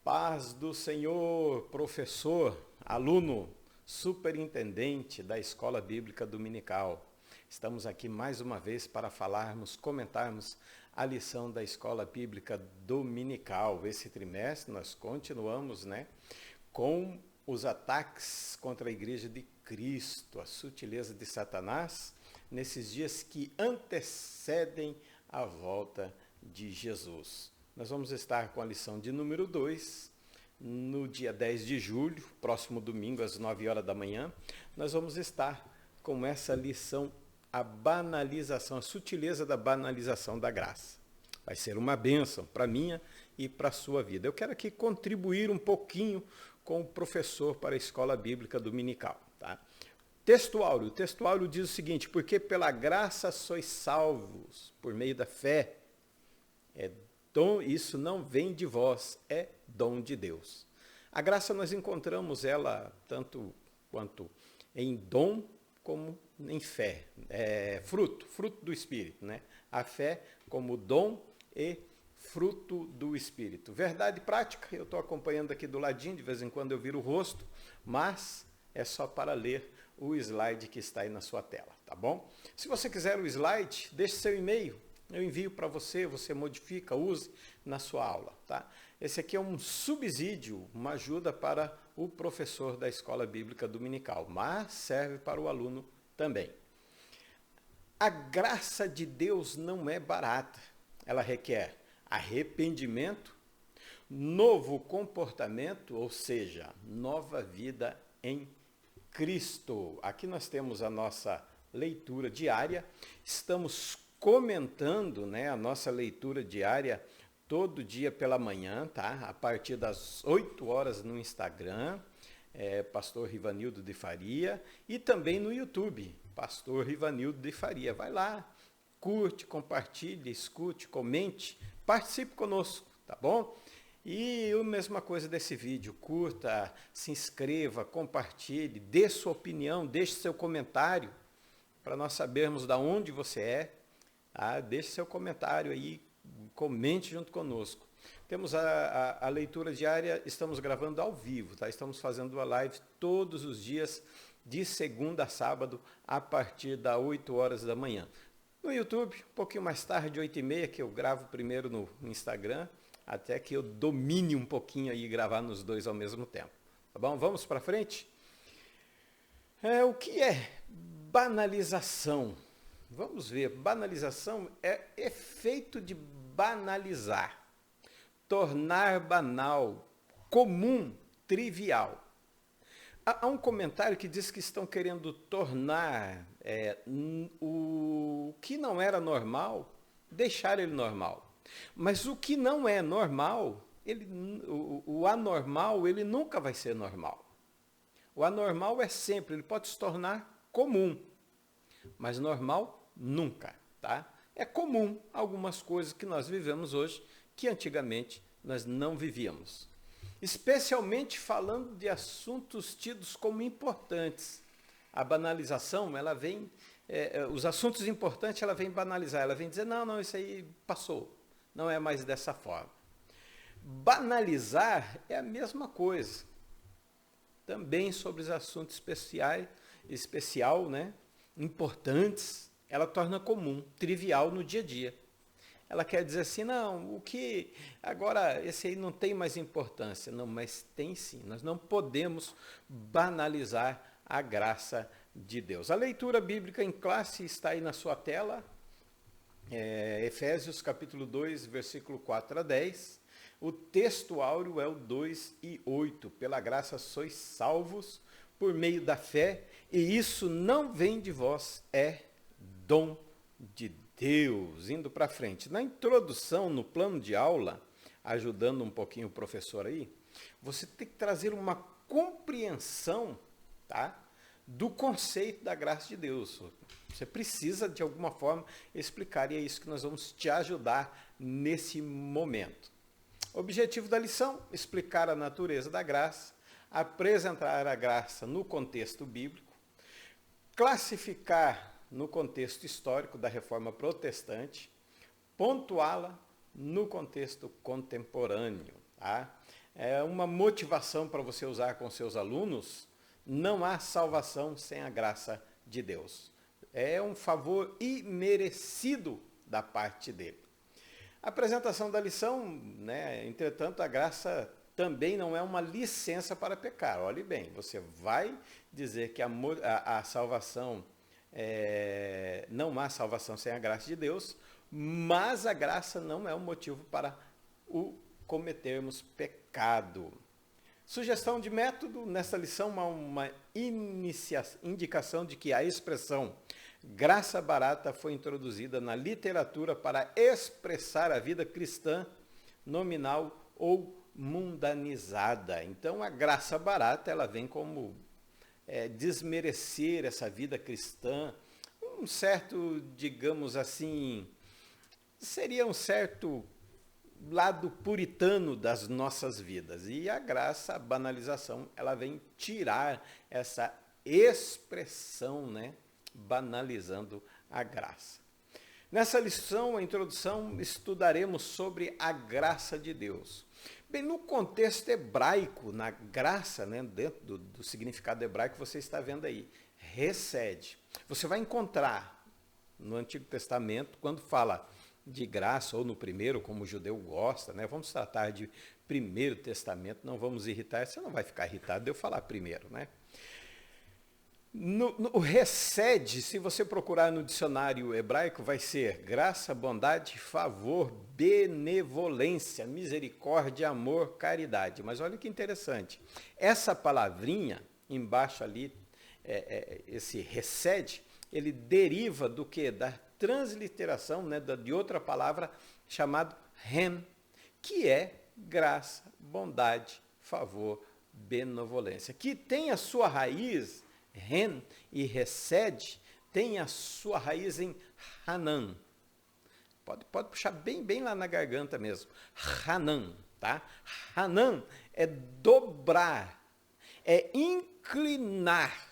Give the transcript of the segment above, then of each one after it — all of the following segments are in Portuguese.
Paz do Senhor, professor, aluno, superintendente da Escola Bíblica Dominical. Estamos aqui mais uma vez para comentarmos a lição da Escola Bíblica Dominical. Esse trimestre nós continuamos, com os ataques contra a Igreja de Cristo, a sutileza de Satanás, nesses dias que antecedem a volta de Jesus. Nós vamos estar com a lição de número 2, no dia 10 de julho, próximo domingo, às 9 horas da manhã. Nós vamos estar com essa lição, a banalização, a sutileza da banalização da graça. Vai ser uma bênção para a minha e para a sua vida. Eu quero aqui contribuir um pouquinho com o professor para a Escola Bíblica Dominical. Tá? O texto áureo diz o seguinte: porque pela graça sois salvos, por meio da fé. Isso não vem de vós, é dom de Deus. A graça nós encontramos ela tanto quanto em dom como em fé. É fruto do Espírito, A fé como dom e fruto do Espírito. Verdade prática, eu estou acompanhando aqui do ladinho, de vez em quando eu viro o rosto, mas é só para ler o slide que está aí na sua tela, tá bom? Se você quiser o slide, deixe seu e-mail. Eu envio para você, você modifica, use na sua aula. Tá? Esse aqui é um subsídio, uma ajuda para o professor da Escola Bíblica Dominical, mas serve para o aluno também. A graça de Deus não é barata. Ela requer arrependimento, novo comportamento, ou seja, nova vida em Cristo. Aqui nós temos a nossa leitura diária. Estamos comentando a nossa leitura diária todo dia pela manhã, tá? A partir das 8 horas no Instagram, Pastor Rivanildo de Faria, e também no YouTube, Pastor Rivanildo de Faria. Vai lá, curte, compartilhe, escute, comente, participe conosco, tá bom? E a mesma coisa desse vídeo, curta, se inscreva, compartilhe, dê sua opinião, deixe seu comentário, para nós sabermos de onde você é. Deixe seu comentário aí, comente junto conosco. Temos a leitura diária, estamos gravando ao vivo, tá? Estamos fazendo a live todos os dias, de segunda a sábado, a partir das 8 horas da manhã. No YouTube, um pouquinho mais tarde, 8h30, que eu gravo primeiro no Instagram, até que eu domine um pouquinho aí gravar nos dois ao mesmo tempo. Tá bom? Vamos para frente? O que é banalização? Vamos ver, banalização é efeito de banalizar, tornar banal, comum, trivial. Há um comentário que diz que estão querendo tornar o que não era normal, deixar ele normal. Mas o que não é normal, o anormal, ele nunca vai ser normal. O anormal é sempre, ele pode se tornar comum. Mas normal, nunca, tá? É comum algumas coisas que nós vivemos hoje que antigamente nós não vivíamos. Especialmente falando de assuntos tidos como importantes. A banalização, ela vem, os assuntos importantes, ela vem banalizar, ela vem dizer, não, isso aí passou, não é mais dessa forma. Banalizar é a mesma coisa. Também sobre os assuntos importantes, ela torna comum, trivial no dia a dia. Ela quer dizer assim, não, o que agora esse aí não tem mais importância. Não, mas tem sim. Nós não podemos banalizar a graça de Deus. A leitura bíblica em classe está aí na sua tela. Efésios capítulo 2, versículo 4 a 10. O texto áureo é o 2:8. Pela graça sois salvos por meio da fé, e isso não vem de vós, é dom de Deus. Indo para frente. Na introdução, no plano de aula, ajudando um pouquinho o professor aí, você tem que trazer uma compreensão, tá, do conceito da graça de Deus. Você precisa, de alguma forma, explicar, e é isso que nós vamos te ajudar nesse momento. O objetivo da lição, explicar a natureza da graça, apresentar a graça no contexto bíblico, classificar no contexto histórico da Reforma Protestante, pontuá-la no contexto contemporâneo. Tá? É uma motivação para você usar com seus alunos, não há salvação sem a graça de Deus. É um favor imerecido da parte dele. A apresentação da lição, né, entretanto, a graça também não é uma licença para pecar. Olhe bem, você vai dizer que a salvação, não há salvação sem a graça de Deus, mas a graça não é um motivo para cometermos pecado. Sugestão de método, nessa lição, uma indicação de que a expressão graça barata foi introduzida na literatura para expressar a vida cristã nominal ou mundanizada. Então, a graça barata, ela vem como desmerecer essa vida cristã, um certo, digamos assim, seria um certo lado puritano das nossas vidas. E a graça, a banalização, ela vem tirar essa expressão, né, banalizando a graça. Nessa lição, a introdução, estudaremos sobre a graça de Deus. Bem, no contexto hebraico, na graça, né, dentro do significado hebraico, você está vendo aí, recede. Você vai encontrar no Antigo Testamento, quando fala de graça, ou no primeiro, como o judeu gosta, né, vamos tratar de Primeiro Testamento, não vamos irritar, você não vai ficar irritado de eu falar primeiro, né? O recede, se você procurar no dicionário hebraico, vai ser graça, bondade, favor, benevolência, misericórdia, amor, caridade. Mas olha que interessante, essa palavrinha embaixo ali, esse recede, ele deriva do que? Da transliteração, né, de outra palavra chamada ren, que é graça, bondade, favor, benevolência, que tem a sua raiz, ren e recede, tem a sua raiz em Hanan. Pode puxar bem lá na garganta mesmo. Hanan, tá? Hanan é dobrar, é inclinar,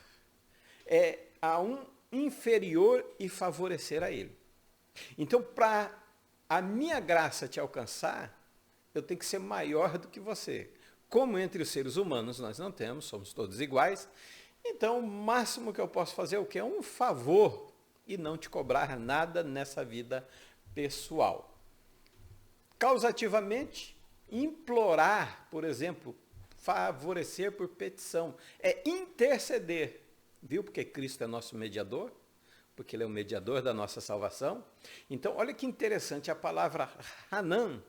é a um inferior e favorecer a ele. Então, para a minha graça te alcançar, eu tenho que ser maior do que você. Como entre os seres humanos nós não temos, somos todos iguais, então o máximo que eu posso fazer é o quê? Um favor e não te cobrar nada nessa vida pessoal. Causativamente, implorar, por exemplo, favorecer por petição, é interceder. Viu porque Cristo é nosso mediador? Porque Ele é o mediador da nossa salvação. Então, olha que interessante, a palavra Hanan,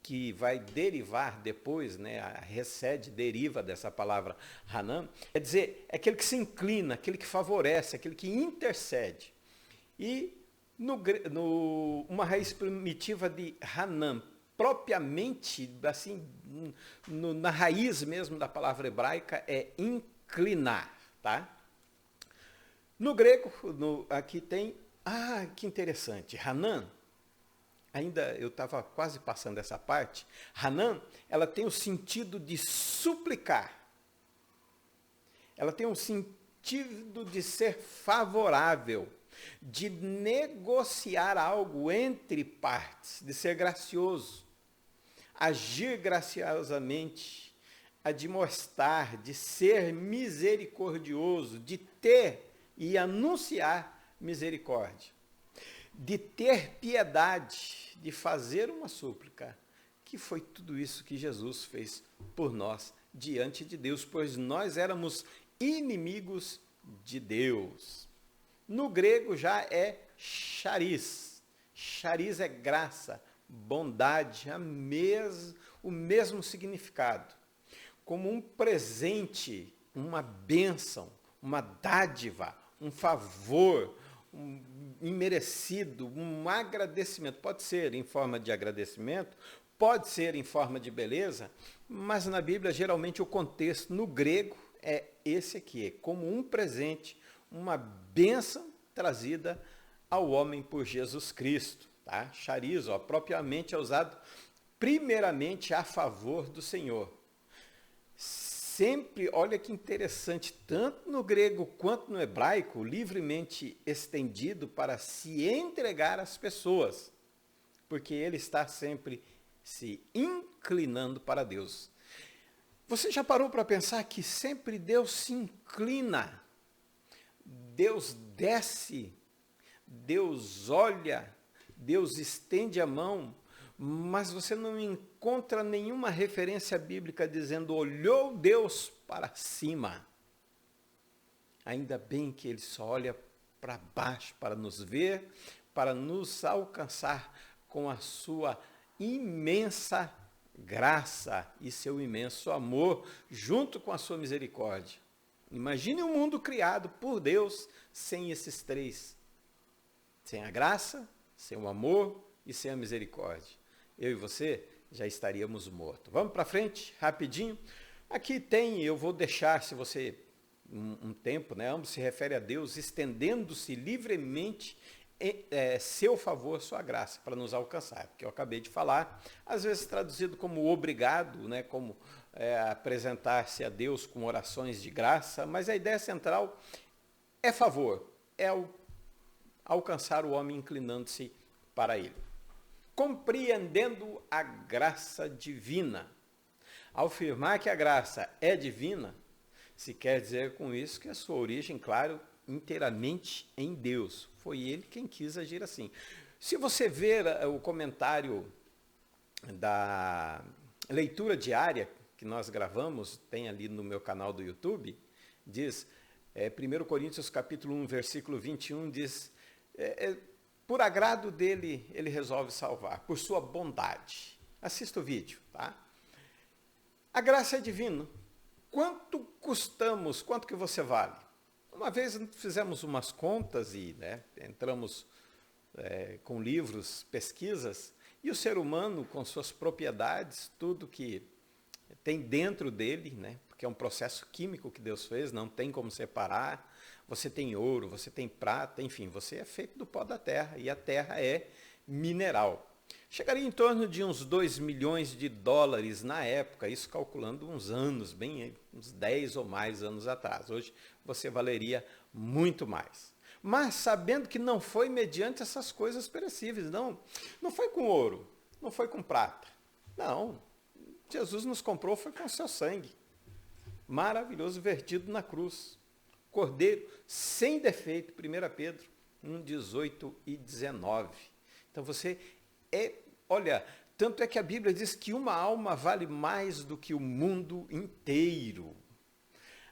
que vai derivar depois, né, a recede, deriva dessa palavra Hanan, quer dizer, é aquele que se inclina, aquele que favorece, aquele que intercede. E uma raiz primitiva de Hanan, propriamente, assim, na raiz mesmo da palavra hebraica, é inclinar, tá? No grego, aqui tem, que interessante, Hanan, ainda eu estava quase passando essa parte, Hanan, ela tem o sentido de suplicar, ela tem um sentido de ser favorável, de negociar algo entre partes, de ser gracioso, agir graciosamente, admoestar, de ser misericordioso, de ter e anunciar misericórdia, de ter piedade, de fazer uma súplica, que foi tudo isso que Jesus fez por nós diante de Deus, pois nós éramos inimigos de Deus. No grego já é charis. Charis é graça, bondade, o mesmo significado. Como um presente, uma bênção, uma dádiva, um favor, imerecido, um agradecimento. Pode ser em forma de agradecimento, pode ser em forma de beleza, mas na Bíblia, geralmente, o contexto no grego é esse aqui, é como um presente, uma bênção trazida ao homem por Jesus Cristo. Tá? Charis, propriamente é usado primeiramente a favor do Senhor. Sempre, olha que interessante, tanto no grego quanto no hebraico, livremente estendido para se entregar às pessoas, porque ele está sempre se inclinando para Deus. Você já parou para pensar que sempre Deus se inclina, Deus desce, Deus olha, Deus estende a mão, mas você não encontra nenhuma referência bíblica dizendo olhou Deus para cima. Ainda bem que ele só olha para baixo para nos ver, para nos alcançar com a sua imensa graça e seu imenso amor, junto com a sua misericórdia. Imagine um mundo criado por Deus sem esses três. Sem a graça, sem o amor e sem a misericórdia. Eu e você já estaríamos mortos. Vamos para frente, rapidinho. Aqui tem, eu vou deixar, se você, um tempo, né? Ambos se refere a Deus, estendendo-se livremente seu favor, sua graça, para nos alcançar, que eu acabei de falar, às vezes traduzido como obrigado, né, como apresentar-se a Deus com orações de graça, mas a ideia central é favor, é alcançar o homem inclinando-se para ele. Compreendendo a graça divina. Ao afirmar que a graça é divina, se quer dizer com isso que a sua origem, claro, inteiramente em Deus. Foi ele quem quis agir assim. Se você ver o comentário da leitura diária que nós gravamos, tem ali no meu canal do YouTube, diz, 1 Coríntios capítulo 1, versículo 21, diz, por agrado dele, ele resolve salvar, por sua bondade. Assista o vídeo, tá? A graça é divina. Quanto custamos? Quanto que você vale? Uma vez fizemos umas contas e entramos com livros, pesquisas, e o ser humano, com suas propriedades, tudo que tem dentro dele, porque é um processo químico que Deus fez, não tem como separar. Você tem ouro, você tem prata, enfim, você é feito do pó da terra, e a terra é mineral. Chegaria em torno de uns 2 milhões de dólares na época, isso calculando uns anos, bem uns 10 ou mais anos atrás. Hoje você valeria muito mais. Mas sabendo que não foi mediante essas coisas perecíveis, não foi com ouro, não foi com prata. Não, Jesus nos comprou foi com o seu sangue, maravilhoso, vertido na cruz. Cordeiro sem defeito, 1 Pedro 1, 18 e 19. Então você olha, tanto é que a Bíblia diz que uma alma vale mais do que o mundo inteiro.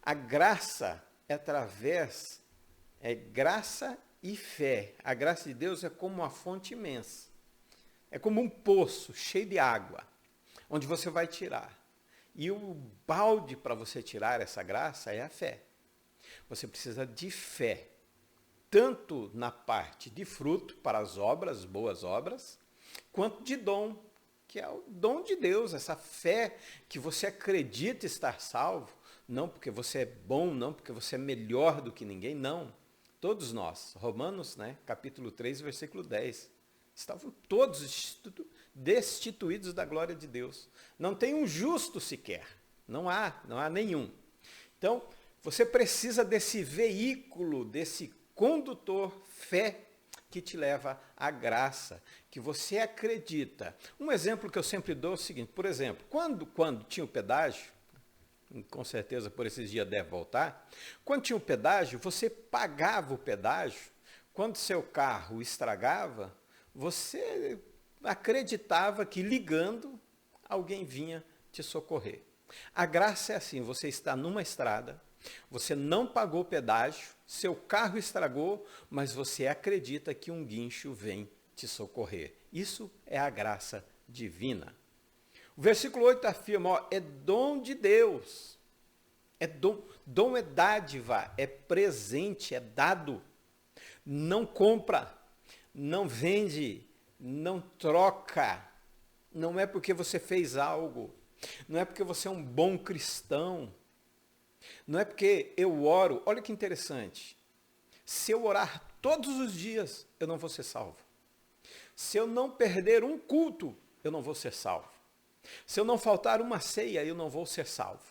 A graça é graça e fé. A graça de Deus é como uma fonte imensa. É como um poço cheio de água, onde você vai tirar. E o balde para você tirar essa graça é a fé. Você precisa de fé, tanto na parte de fruto para as obras, boas obras, quanto de dom, que é o dom de Deus, essa fé que você acredita estar salvo, não porque você é bom, não porque você é melhor do que ninguém, não. Todos nós, Romanos, capítulo 3, versículo 10, estavam todos destituídos da glória de Deus. Não tem um justo sequer, não há nenhum. Então, você precisa desse veículo, desse condutor, fé, que te leva à graça, que você acredita. Um exemplo que eu sempre dou é o seguinte, por exemplo, quando tinha o pedágio, com certeza por esses dias deve voltar, quando tinha o pedágio, você pagava o pedágio, quando seu carro estragava, você acreditava que ligando, alguém vinha te socorrer. A graça é assim, você está numa estrada, você não pagou pedágio, seu carro estragou, mas você acredita que um guincho vem te socorrer. Isso é a graça divina. O versículo 8 afirma, é dom de Deus. É dom é dádiva, é presente, é dado. Não compra, não vende, não troca. Não é porque você fez algo, não é porque você é um bom cristão, não é porque eu oro. Olha que interessante, se eu orar todos os dias, eu não vou ser salvo. Se eu não perder um culto, eu não vou ser salvo. Se eu não faltar uma ceia, eu não vou ser salvo.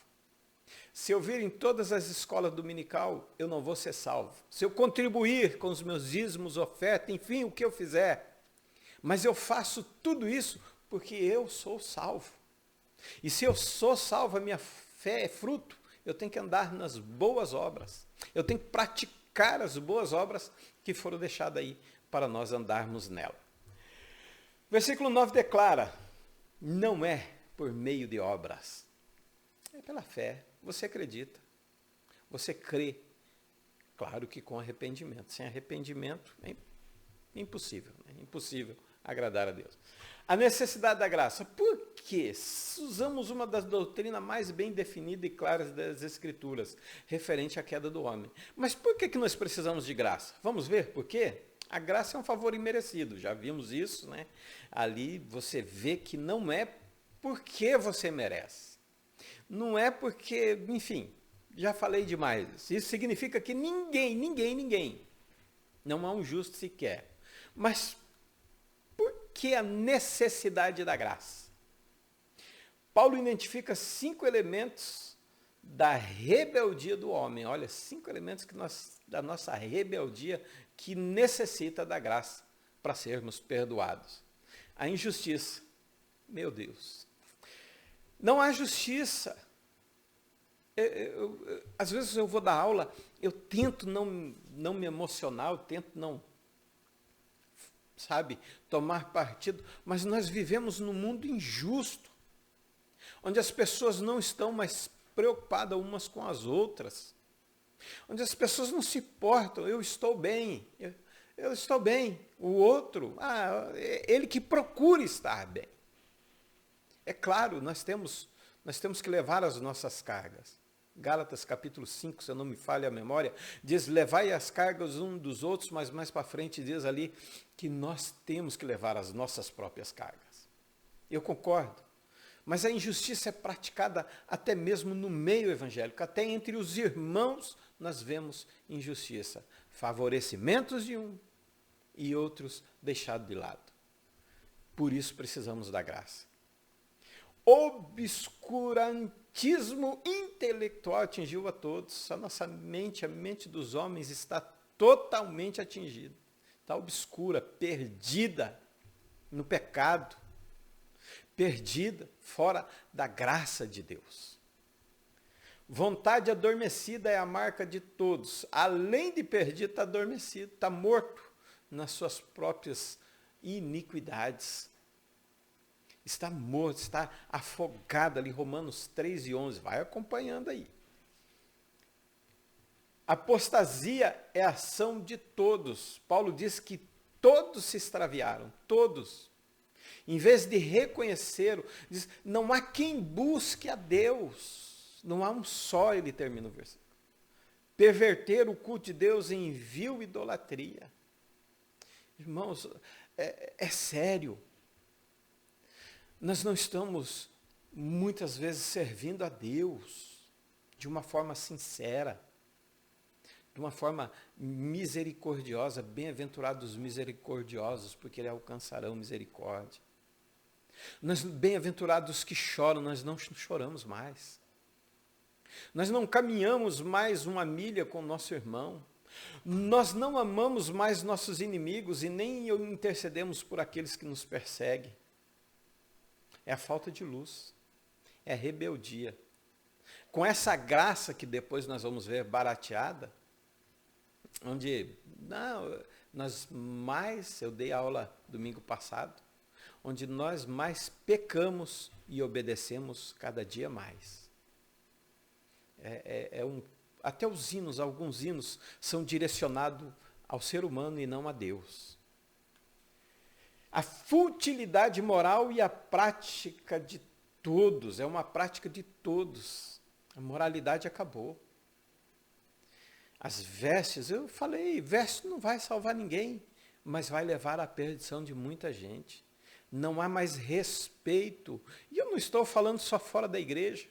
Se eu vir em todas as escolas dominical, eu não vou ser salvo. Se eu contribuir com os meus dízimos, oferta, enfim, o que eu fizer. Mas eu faço tudo isso porque eu sou salvo. E se eu sou salvo, a minha fé é fruto. Eu tenho que andar nas boas obras. Eu tenho que praticar as boas obras que foram deixadas aí para nós andarmos nela. Versículo 9 declara: não é por meio de obras, é pela fé. Você acredita, você crê, claro que com arrependimento. Sem arrependimento é impossível, né? Impossível agradar a Deus. A necessidade da graça. Por quê? Usamos uma das doutrinas mais bem definidas e claras das Escrituras, referente à queda do homem. Mas por que nós precisamos de graça? Vamos ver por quê? A graça é um favor imerecido, já vimos isso, né? Ali você vê que não é porque você merece. Não é porque, enfim, já falei demais. Isso significa que ninguém, não há um justo sequer. Mas por que a necessidade da graça? Paulo identifica 5 elementos da rebeldia do homem. Olha, 5 elementos da nossa rebeldia que necessita da graça para sermos perdoados. A injustiça. Meu Deus. Não há justiça. Às vezes eu vou dar aula, eu tento não me emocionar, eu tento não, tomar partido, mas nós vivemos num mundo injusto, onde as pessoas não estão mais preocupadas umas com as outras, onde as pessoas não se importam. Eu estou bem, eu estou bem, o outro, ele que procura estar bem. É claro, nós temos que levar as nossas cargas. Gálatas capítulo 5, se eu não me falha a memória, diz: levai as cargas uns dos outros, mas mais para frente diz ali que nós temos que levar as nossas próprias cargas. Eu concordo, mas a injustiça é praticada até mesmo no meio evangélico, até entre os irmãos nós vemos injustiça, favorecimentos de um e outros deixados de lado. Por isso precisamos da graça. Obscurantismo intelectual atingiu a todos. A nossa mente, a mente dos homens está totalmente atingida. Está obscura, perdida no pecado, perdida fora da graça de Deus. Vontade adormecida é a marca de todos. Além de perdido, está adormecido, está morto nas suas próprias iniquidades. Está morto, está afogado ali, Romanos 3:11, vai acompanhando aí. Apostasia é a ação de todos. Paulo diz que todos se extraviaram, todos. Em vez de reconhecer, diz, não há quem busque a Deus. Não há um só, ele termina o versículo. Perverter o culto de Deus em vil idolatria. Irmãos, é sério. Nós não estamos, muitas vezes, servindo a Deus de uma forma sincera, de uma forma misericordiosa. Bem-aventurados os misericordiosos, porque eles alcançarão misericórdia. Bem-aventurados os que choram, nós não choramos mais. Nós não caminhamos mais uma milha com o nosso irmão. Nós não amamos mais nossos inimigos e nem intercedemos por aqueles que nos perseguem. É a falta de luz, é a rebeldia. Com essa graça que depois nós vamos ver barateada, onde eu dei aula domingo passado, onde nós mais pecamos e obedecemos cada dia mais. Até os hinos, alguns hinos, são direcionados ao ser humano e não a Deus. A futilidade moral e a prática de todos, é uma prática de todos. A moralidade acabou. As vestes, eu falei, veste não vai salvar ninguém, mas vai levar à perdição de muita gente. Não há mais respeito. E eu não estou falando só fora da igreja.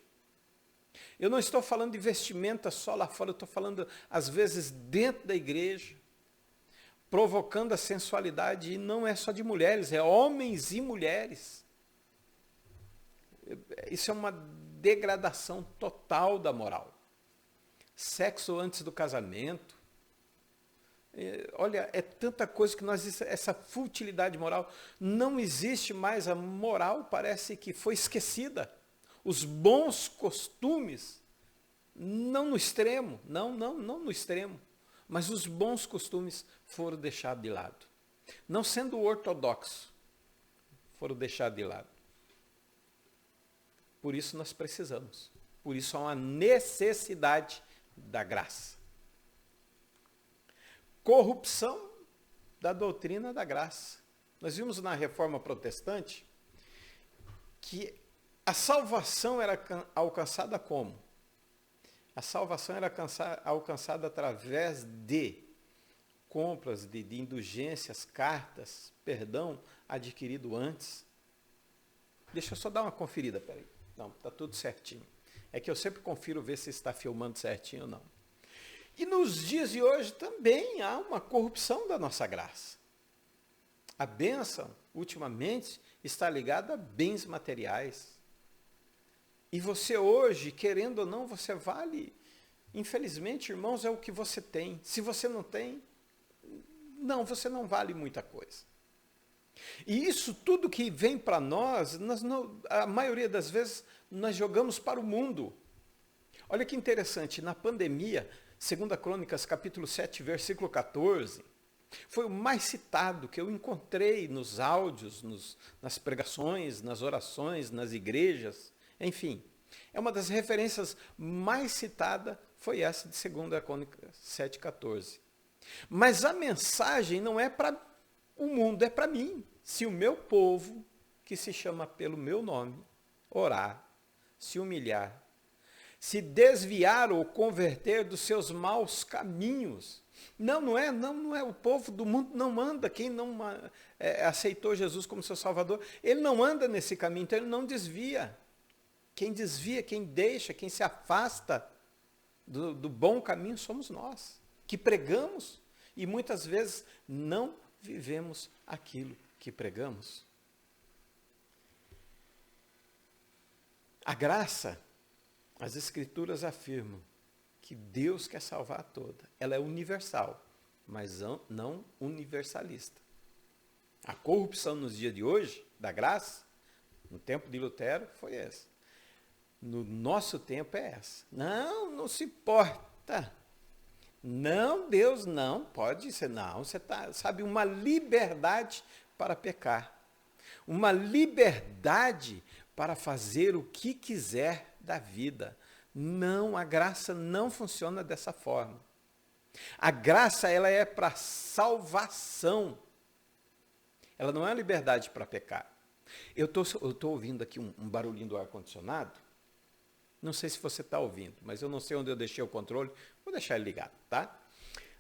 Eu não estou falando de vestimenta só lá fora, eu estou falando, às vezes, dentro da igreja, provocando a sensualidade, e não é só de mulheres, é homens e mulheres. Isso é uma degradação total da moral. Sexo antes do casamento. Olha, é tanta coisa que essa futilidade moral, não existe mais, a moral parece que foi esquecida. os bons costumes, não no extremo, não no extremo, mas os bons costumes foram deixados de lado. Não sendo ortodoxo, foram deixados de lado. Por isso nós precisamos, por isso há uma necessidade da graça. Corrupção da doutrina da graça. Nós vimos na Reforma Protestante que a salvação era alcançada como? A salvação era alcançada através de compras, de indulgências, cartas, perdão adquirido antes. Deixa eu só dar uma conferida, peraí. Não, está tudo certinho. É que eu sempre confiro ver se está filmando certinho ou não. E nos dias de hoje também há uma corrupção da nossa graça. A bênção, ultimamente, está ligada a bens materiais. E você hoje, querendo ou não, você vale. Infelizmente, irmãos, é o que você tem. Se você não tem, não, você não vale muita coisa. E isso tudo que vem para nós, a maioria das vezes, nós jogamos para o mundo. Olha que interessante, na pandemia, 2 Crônicas, capítulo 7, versículo 14, foi o mais citado que eu encontrei nos áudios, nas pregações, nas orações, nas igrejas, enfim. É uma das referências mais citadas, foi essa de 2 Crônicas 7, 14. Mas a mensagem não é para o mundo, é para mim. Se o meu povo, que se chama pelo meu nome, orar, se humilhar, se desviar ou converter dos seus maus caminhos. Não é o povo do mundo não anda, quem não aceitou Jesus como seu Salvador, ele não anda nesse caminho, então ele não desvia. Quem desvia, quem deixa, quem se afasta do bom caminho somos nós, que pregamos e muitas vezes não vivemos aquilo que pregamos. A graça, as Escrituras afirmam que Deus quer salvar a toda. Ela é universal, mas não universalista. A corrupção nos dias de hoje, da graça, no tempo de Lutero, foi essa. No nosso tempo é essa. Não se importa. Não, Deus não pode ser. Não, você está, sabe, uma liberdade para pecar. Uma liberdade para fazer o que quiser da vida. Não, a graça não funciona dessa forma. A graça, ela é para salvação. Ela não é liberdade para pecar. Eu tô ouvindo aqui um barulhinho do ar-condicionado. Não sei se você está ouvindo, mas eu não sei onde eu deixei o controle. Vou deixar ele ligado, tá?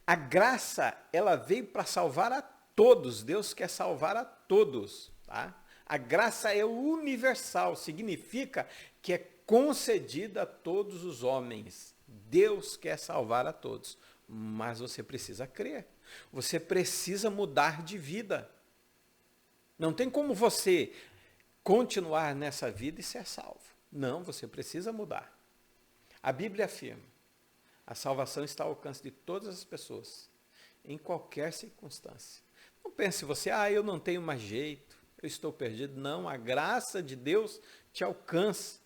A graça, ela veio para salvar a todos. Deus quer salvar a todos, tá? A graça é universal, significa que é concedida a todos os homens. Deus quer salvar a todos, mas você precisa crer. Você precisa mudar de vida. Não tem como você continuar nessa vida e ser salvo. Não, você precisa mudar. A Bíblia afirma, a salvação está ao alcance de todas as pessoas, em qualquer circunstância. Não pense você, eu não tenho mais jeito, eu estou perdido. Não, a graça de Deus te alcança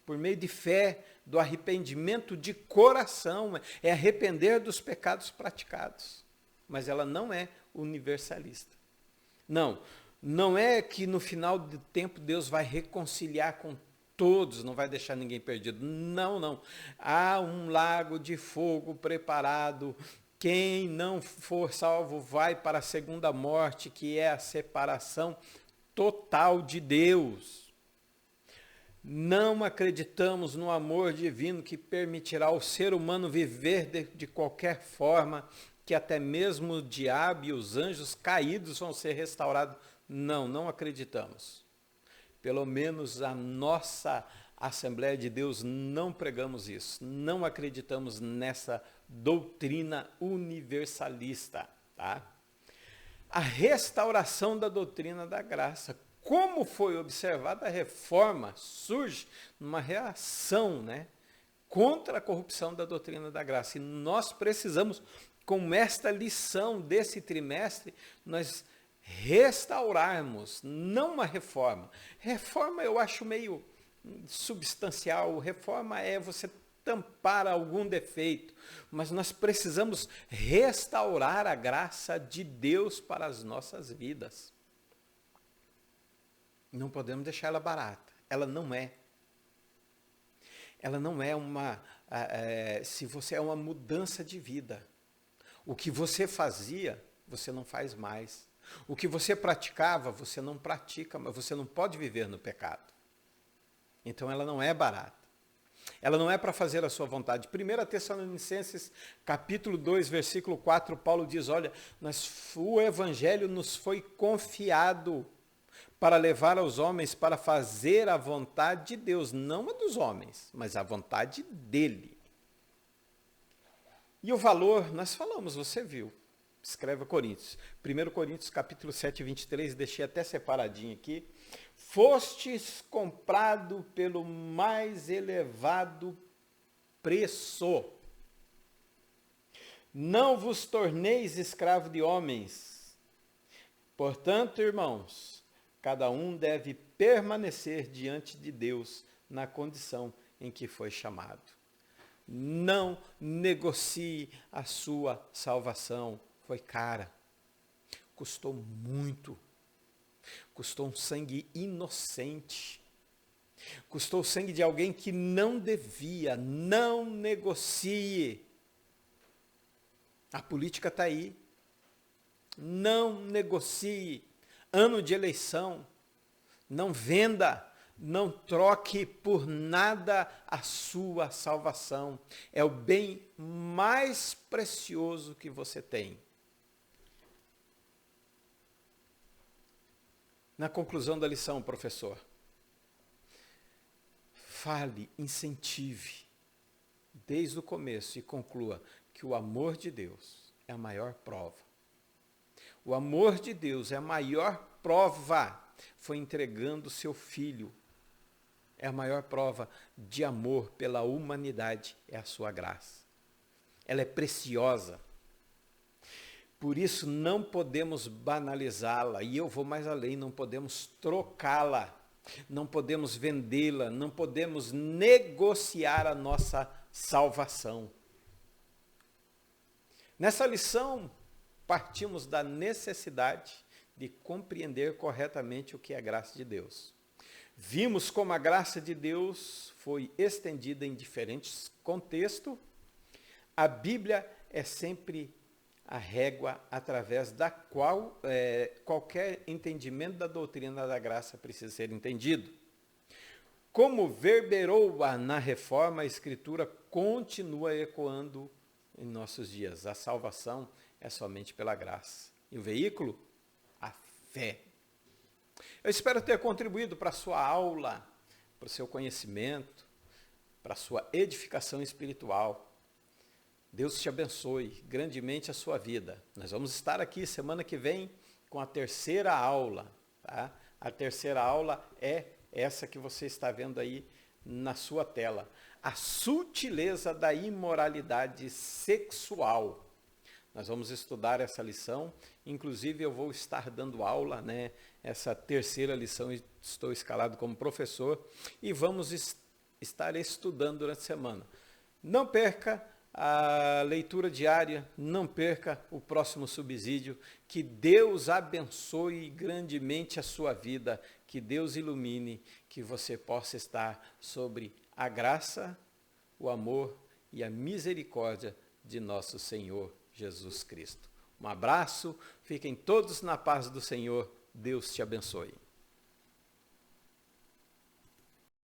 por meio de fé, do arrependimento de coração, é arrepender dos pecados praticados. Mas ela não é universalista. Não é que no final do tempo Deus vai reconciliar com todos, não vai deixar ninguém perdido. Não. Há um lago de fogo preparado. Quem não for salvo vai para a segunda morte, que é a separação total de Deus. Não acreditamos no amor divino que permitirá ao ser humano viver de qualquer forma, que até mesmo o diabo e os anjos caídos vão ser restaurados. Não acreditamos. Pelo menos a nossa Assembleia de Deus não pregamos isso. Não acreditamos nessa doutrina universalista, tá? A restauração da doutrina da graça. Como foi observada, a reforma surge numa reação, contra a corrupção da doutrina da graça. E nós precisamos, com esta lição desse trimestre, nós restaurarmos, não uma reforma. Reforma eu acho meio substancial. Reforma é você tampar algum defeito, mas nós precisamos restaurar a graça de Deus para as nossas vidas. Não podemos deixar ela barata. Ela não é. Ela não é se você é uma mudança de vida. O que você fazia, você não faz mais. O que você praticava, você não pratica, mas você não pode viver no pecado. Então ela não é barata. Ela não é para fazer a sua vontade. 1 Tessalonicenses, capítulo 2, versículo 4, Paulo diz, olha, o evangelho nos foi confiado para levar aos homens para fazer a vontade de Deus, não a dos homens, mas a vontade dele. E o valor, nós falamos, você viu. Escreve a Coríntios. 1 Coríntios, capítulo 7, 23, deixei até separadinho aqui. Fostes comprado pelo mais elevado preço. Não vos torneis escravo de homens. Portanto, irmãos, cada um deve permanecer diante de Deus na condição em que foi chamado. Não negocie a sua salvação. Foi cara. Custou muito. Custou um sangue inocente. Custou o sangue de alguém que não devia. Não negocie. A política está aí. Não negocie. Ano de eleição. Não venda. Não troque por nada a sua salvação. É o bem mais precioso que você tem. Na conclusão da lição, professor, fale, incentive, desde o começo e conclua que o amor de Deus é a maior prova. O amor de Deus é a maior prova. Foi entregando seu filho. É a maior prova de amor pela humanidade, é a sua graça. Ela é preciosa. Por isso não podemos banalizá-la, e eu vou mais além, não podemos trocá-la, não podemos vendê-la, não podemos negociar a nossa salvação. Nessa lição, partimos da necessidade de compreender corretamente o que é a graça de Deus. Vimos como a graça de Deus foi estendida em diferentes contextos. A Bíblia é sempre a régua através da qual qualquer entendimento da doutrina da graça precisa ser entendido. Como verberou-a na Reforma, a Escritura continua ecoando em nossos dias. A salvação é somente pela graça. E o veículo? A fé. Eu espero ter contribuído para a sua aula, para o seu conhecimento, para a sua edificação espiritual. Deus te abençoe grandemente a sua vida. Nós vamos estar aqui semana que vem com a terceira aula. Tá? A terceira aula é essa que você está vendo aí na sua tela. A sutileza da imoralidade sexual. Nós vamos estudar essa lição. Inclusive eu vou estar dando aula, né? Essa terceira lição, estou escalado como professor. E vamos estar estudando durante a semana. Não perca a leitura diária, não perca o próximo subsídio, que Deus abençoe grandemente a sua vida, que Deus ilumine, que você possa estar sobre a graça, o amor e a misericórdia de nosso Senhor Jesus Cristo. Um abraço, fiquem todos na paz do Senhor, Deus te abençoe.